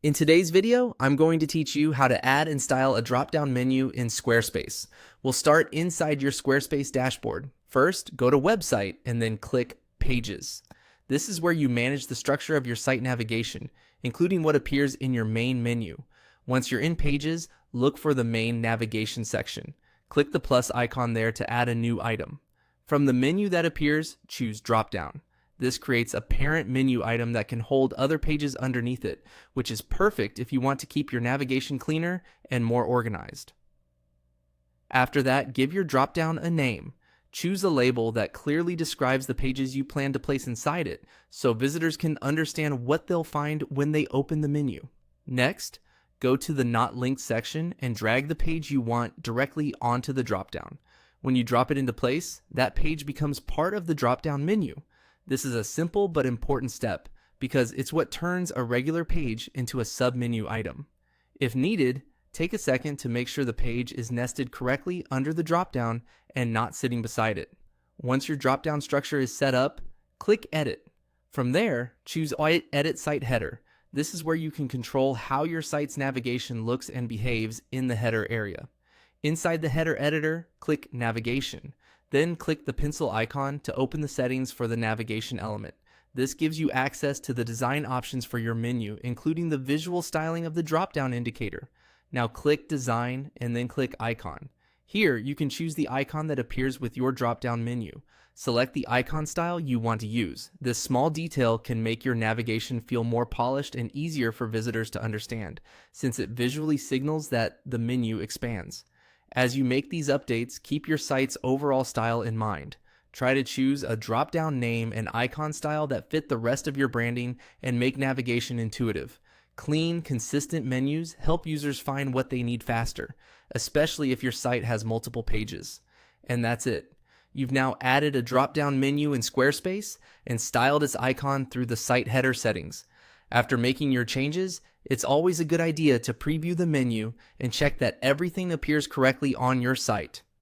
In today's video, I'm going to teach you how to add and style a drop-down menu in Squarespace. We'll start inside your Squarespace dashboard. First, go to Website and then click Pages. This is where you manage the structure of your site navigation, including what appears in your main menu. Once you're in Pages, look for the main navigation section. Click the plus icon there to add a new item. From the menu that appears, choose Dropdown. This creates a parent menu item that can hold other pages underneath it, which is perfect if you want to keep your navigation cleaner and more organized. After that, give your dropdown a name. Choose a label that clearly describes the pages you plan to place inside it, so visitors can understand what they'll find when they open the menu. Next, go to the Not Linked section and drag the page you want directly onto the dropdown. When you drop it into place, that page becomes part of the dropdown menu. This is a simple but important step because it's what turns a regular page into a submenu item. If needed, take a second to make sure the page is nested correctly under the dropdown and not sitting beside it. Once your dropdown structure is set up, click Edit. From there, choose Edit Site Header. This is where you can control how your site's navigation looks and behaves in the header area. Inside the header editor, click Navigation. Then click the pencil icon to open the settings for the navigation element. This gives you access to the design options for your menu, including the visual styling of the drop-down indicator. Now click Design and then click Icon. Here, you can choose the icon that appears with your drop-down menu. Select the icon style you want to use. This small detail can make your navigation feel more polished and easier for visitors to understand, since it visually signals that the menu expands. As you make these updates, keep your site's overall style in mind. Try to choose a drop-down name and icon style that fit the rest of your branding and make navigation intuitive. Clean, consistent menus help users find what they need faster, especially if your site has multiple pages. And that's it. You've now added a drop-down menu in Squarespace and styled its icon through the site header settings. After making your changes, it's always a good idea to preview the menu and check that everything appears correctly on your site.